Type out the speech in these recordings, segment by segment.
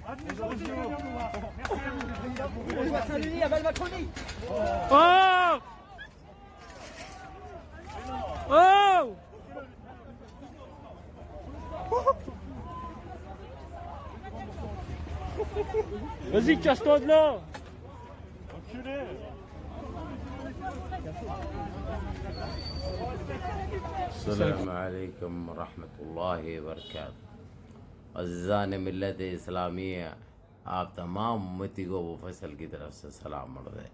Oh! Oh! Vas-y, casse-toi de là! السلام علیکم ورحمۃ اللہ وبرکاتہ۔ عزیزان ملت اسلامیہ، آپ تمام امتی کو ابو فیصل کی طرف سے سلام مڑ رہے۔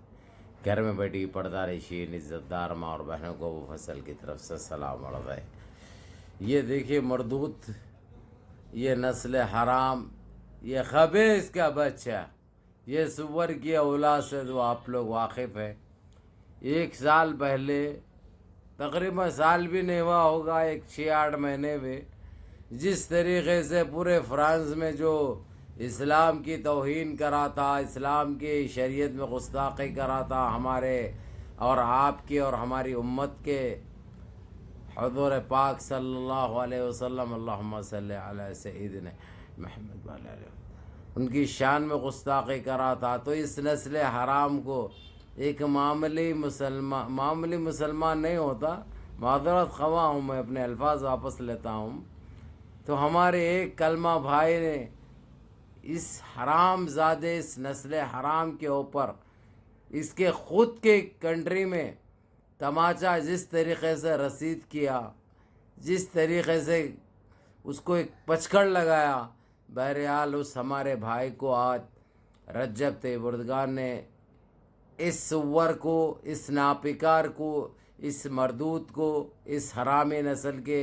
گھر میں بیٹھی پردہ نشین عزت دار ماں اور بہنوں کو ابو فیصل کی طرف سے سلام مڑ رہے۔ یہ دیکھیے مردود، یہ نسل حرام، یہ خبیث کا بچہ، یہ سور کی اولاد سے جو آپ لوگ واقف ہیں۔ 1 سال پہلے، تقریباً سال بھی نہیں ہوا ہوگا، 6-8 مہینے میں، جس طریقے سے پورے فرانس میں جو اسلام کی توہین کرا تھا، اسلام کی شریعت میں گستاخی کرا تھا، ہمارے اور آپ کی اور ہماری امت کے حضور پاک صلی اللہ علیہ وسلم، اللہم صلی علی سیدنا محمد وعلی آلہ، ان کی شان میں گستاخی کرا تھا۔ تو اس نسل حرام کو ایک معمولی مسلمان نہیں ہوتا، معذرت خواہ ہوں، میں اپنے الفاظ واپس لیتا ہوں۔ تو ہمارے ایک کلمہ بھائی نے اس حرام زادے، اس نسل حرام کے اوپر، اس کے خود کے کنٹری میں تماچا جس طریقے سے رسید کیا، جس طریقے سے اس کو ایک پچکڑ لگایا، بہرحال اس ہمارے بھائی کو آج رجب طیب اردگان نے اس سور کو، اس ناپکار کو، اس مردود کو، اس حرامی نسل کے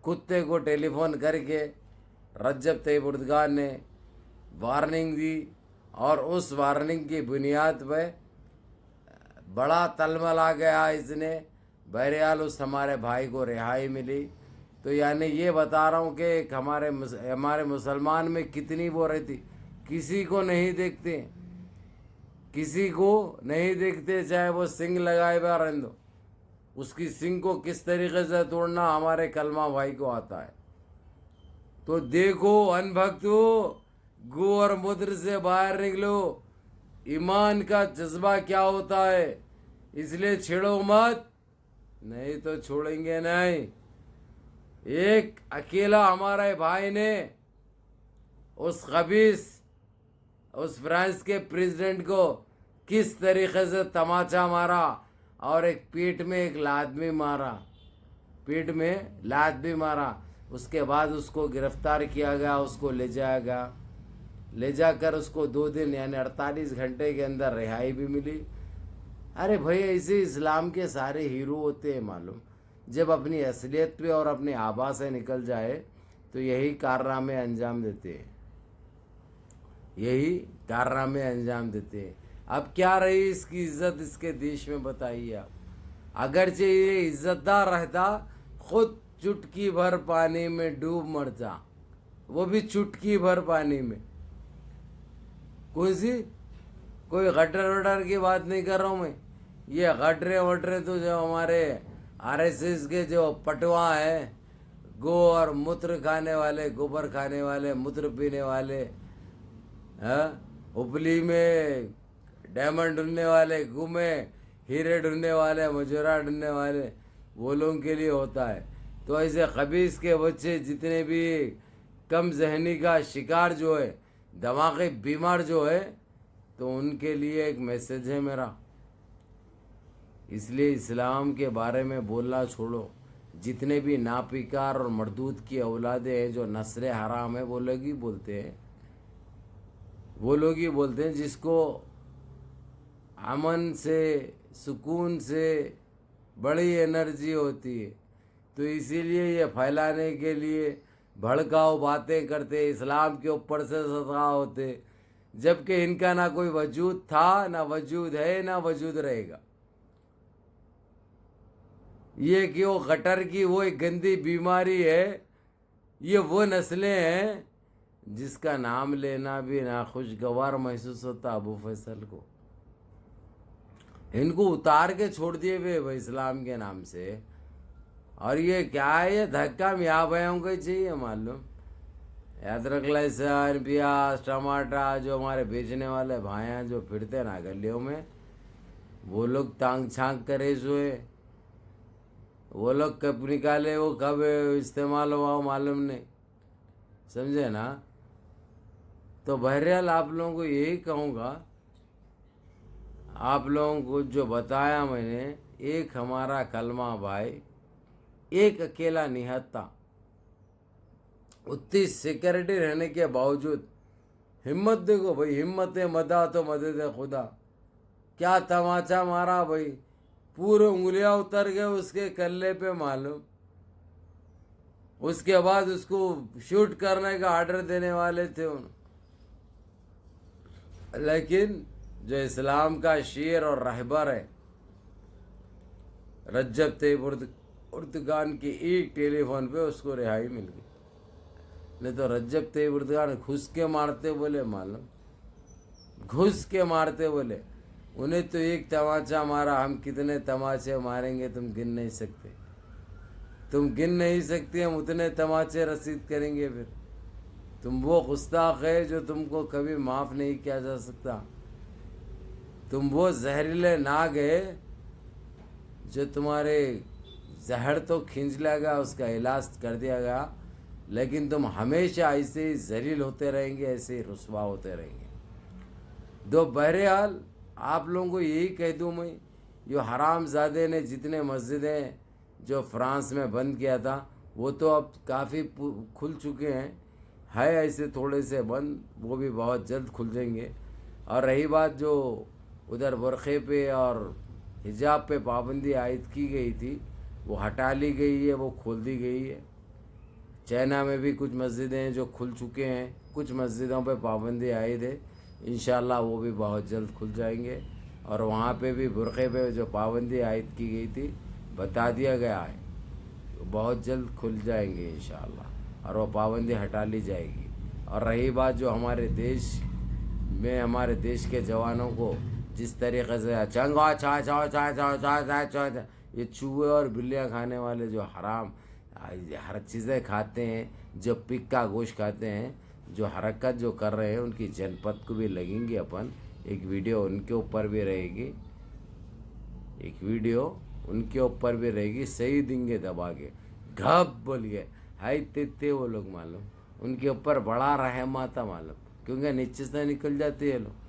کتے کو ٹیلی فون کر کے رجب طیب اردگان نے وارننگ دی، اور اس وارننگ کی بنیاد پہ بڑا تلملا گیا اس نے۔ بہرحال اس ہمارے بھائی کو رہائی ملی۔ تو یعنی یہ بتا رہا ہوں کہ ایک ہمارے مسلمان میں کتنی وہ رہتی، کسی کو نہیں دیکھتے، کسی کو نہیں دیکھتے، چاہے وہ سنگ لگائے ہوا رہندو، اس کی سنگ کو کس طریقے سے توڑنا ہمارے کلمہ بھائی کو آتا ہے۔ تو دیکھو ان بھکتو، گو اور مدر سے باہر نکلو، ایمان کا جذبہ کیا ہوتا ہے، اس لیے چھیڑو مت، نہیں تو چھوڑیں گے نہیں۔ ایک اکیلا ہمارے بھائی نے اس خبیث، اس فرانس کے پریزیڈنٹ کو کس طریقے سے تماچا مارا، اور ایک پیٹ میں ایک لات بھی مارا، پیٹ میں لات بھی مارا۔ اس کے بعد اس کو گرفتار کیا گیا، اس کو لے جایا گیا، لے جا کر اس کو 2 دن یعنی 48 گھنٹے کے اندر رہائی بھی ملی۔ ارے بھائی، ایسے اسلام کے سارے ہیرو ہوتے ہیں معلوم، جب اپنی اصلیت پہ اور اپنے آبا سے نکل جائے تو یہی کارنامے انجام دیتے ہیں، یہی کارنامے انجام دیتے ہیں۔ اب کیا رہی اس کی عزت اس کے دیش میں، بتائیے آپ۔ اگرچہ یہ عزت دار رہتا، خود چٹکی بھر پانی میں ڈوب مرتا، وہ بھی چٹکی بھر پانی میں۔ کوئی غٹر وٹر کی بات نہیں کر رہا ہوں میں، یہ غٹرے وٹرے تو جو ہمارے RSS کے جو پٹوا ہیں، گو اور متر کھانے والے، گوبر کھانے والے، متر پینے والے، اپلی میں ڈائمنڈ ڈھونڈنے والے، گو میں ہیرے ڈھونڈنے والے، مجورہ ڈھونڈنے والے، وہ لوگوں کے لیے ہوتا ہے۔ تو ایسے خبیث کے بچے جتنے بھی کم ذہنی کا شکار جو ہے، دماغی بیمار جو ہے، تو ان کے لیے ایک میسج ہے میرا۔ اس لیے اسلام کے بارے میں بولنا چھوڑو۔ جتنے بھی ناپیکار اور مردود کی اولادیں ہیں جو نسل حرام ہیں، وہ لوگ ہی بولتے ہیں، وہ لوگ ہی بولتے ہیں جس کو امن سے، سکون سے بڑی انرجی ہوتی ہے۔ تو اسی لیے یہ پھیلانے کے لیے بھڑکاؤ باتیں کرتے، اسلام کے اوپر سے صدقہ ہوتے، جبکہ ان کا نہ کوئی وجود تھا، نہ وجود ہے، نہ وجود رہے گا۔ یہ کہ وہ غٹر کی وہ ایک گندی بیماری ہے، یہ وہ نسلیں ہیں جس کا نام لینا بھی ناخوشگوار محسوس ہوتا ابو فیصل کو۔ ان کو اتار کے چھوڑ دیے ہوئے اسلام کے نام سے، اور یہ کیا ہے، یہ دھکا میاں بھائیوں کو ہی چاہیے معلوم अदरक लहसुन प्याज टमाटर जो हमारे बेचने वाले भाई हैं जो फिरते हैं ना गलियों में, वो लोग टांग छांग करे सोए, वो लोग कब निकाले वो कब इस्तेमाल हुआ मालूम नहीं, समझे ना। तो बहरहाल आप लोगों को यही कहूँगा, आप लोगों को जो बताया मैंने, एक हमारा कलमा भाई एक अकेला निहत्ता, उतनी सिक्योरिटी रहने के बावजूद हिम्मत देखो भाई, हिम्मत है मदा तो मदद है खुदा, क्या तमाचा मारा भाई, पूरे उंगलियां उतर गए उसके कल्ले पे मालूम। उसके बाद उसको शूट करने का आर्डर देने वाले थे लेकिन जो इस्लाम का शेर और रहबर है रज्जब तैयब उर्दगान की एक टेलीफोन पे उसको रिहाई मिल गई। नहीं तो रज्जब तैयब उर्दगान घुस के मारते बोले मालूम, घुस के मारते बोले। उन्हें तो एक तमाचा मारा, हम कितने तमाचे मारेंगे तुम गिन नहीं सकते, तुम गिन नहीं सकते, हम उतने तमाचे रसीद करेंगे। फिर तुम वो गुस्ताख है जो तुमको कभी माफ़ नहीं किया जा सकता, तुम वो जहरीले नाग है जो तुम्हारे जहर तो खींच लिया गया, उसका इलाज कर दिया गया, लेकिन तुम हमेशा ऐसे ही जलील होते रहेंगे, ऐसे ही रुसवा होते रहेंगे। दो बहरहाल आप लोगों को यही कह दूँ मैं, जो हरामजादे ने जितने मस्जिदें जो फ्रांस में बंद किया था वो तो अब काफ़ी खुल चुके हैं, है ऐसे थोड़े से बंद, वो भी बहुत जल्द खुल जाएंगे। और रही बात जो उधर बुरखे पे और हिजाब पे पाबंदी आयद की गई थी, वो हटा ली गई है, वो खोल दी गई है। चाइना में भी कुछ मस्जिदें हैं जो खुल चुके हैं, कुछ मस्जिदों पे पाबंदी आयद है, इंशाल्लाह वो भी बहुत जल्द खुल जाएंगे। और वहाँ पे भी बुरखे पे जो पाबंदी आयद की गई थी बता दिया गया है, बहुत जल्द खुल जाएंगे इंशाल्लाह, और वो पाबंदी हटा ली जाएगी। और रही बात जो हमारे देश में हमारे देश के जवानों को जिस तरीके से चंगा चा चा चा चा चा चा चा ये चूहे और बिल्लियाँ खाने वाले जो हराम हर चीज़ें खाते हैं, जो पिग का गोश्त खाते हैं, जो हरकत जो कर रहे हैं, उनकी जनपद को भी लगेंगी अपन, एक वीडियो उनके ऊपर भी रहेगी, एक वीडियो उनके ऊपर भी रहेगी, सही देंगे दबा के घप बोल गए हाई ते वो लोग मालूम, उनके ऊपर बड़ा रहम आता मालूम, क्योंकि नीचे से निकल जाते हैं लोग।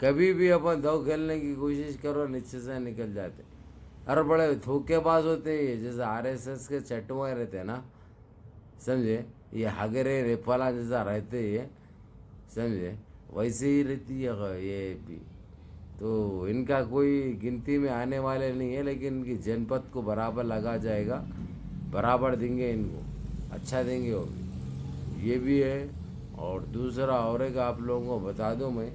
कभी भी अपन दो खेलने की कोशिश करो नीचे से निकल जाते, और बड़े धोखेबाज होते हैं, जैसे आरएसएस के चटुआ रहते हैं ना, समझे, ये हगरे रेफाला जैसा रहते हैं, समझे, वैसे ही रहती है ये भी। तो इनका कोई गिनती में आने वाले नहीं है, लेकिन इनकी जनपद को बराबर लगा जाएगा, बराबर देंगे इनको, अच्छा देंगे वो भी, ये भी है। और दूसरा और एक आप लोगों को बता दूं मैं,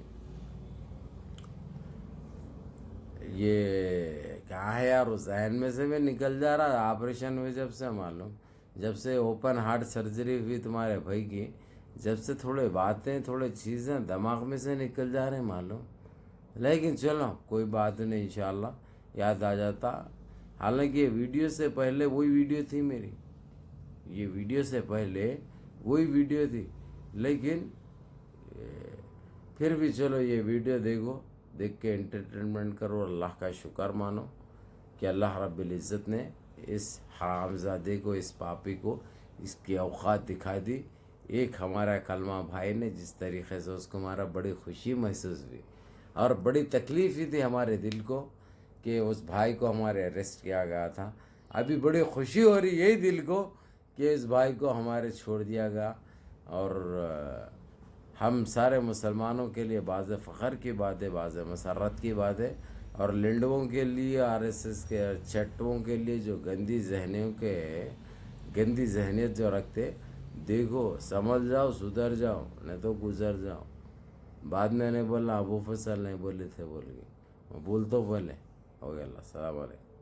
ये कहाँ है यार, उस जहन में से मैं निकल जा रहा, ऑपरेशन हुए जब से मालूम, जब से ओपन हार्ट सर्जरी हुई तुम्हारे भाई की, जब से थोड़े बातें थोड़े चीज़ें दिमाग में से निकल जा रहे मालूम। लेकिन चलो कोई बात नहीं, इंशाल्लाह याद आ जाता। हालांकि ये वीडियो से पहले वही वीडियो थी मेरी, ये वीडियो से पहले वही वीडियो थी, लेकिन फिर भी चलो ये वीडियो देखो, देख के एंटरटेनमेंट करो, अल्लाह का शुक्र मानो कि अल्लाह रब्बुल इज़्ज़त ने इस हरामजादे को, इस पापी को इसकी औकात दिखा दी। एक हमारा कलमा भाई ने जिस तरीक़े से उसको मारा, बड़ी खुशी महसूस हुई और बड़ी तकलीफ़ ही थी हमारे दिल को कि उस भाई को हमारे अरेस्ट किया गया था। अभी बड़ी खुशी हो रही यही दिल को कि इस भाई को हमारे छोड़ दिया गया, और हम सारे मुसलमानों के लिए बाज़ फ़ख्र की बात है, बाज़ मसरत की बात है, और लिंडवों के लिए, आरएसएस के चट्टों के लिए जो गंदी जहनियत जो रखते, देखो समझ जाओ, सुधर जाओ, नहीं तो गुजर जाओ। बाद में नहीं बोलना अबू फैसल नहीं बोले थे बोल के, बोल तो बोले हो गया। अल्लाह सलाम अलैकुम।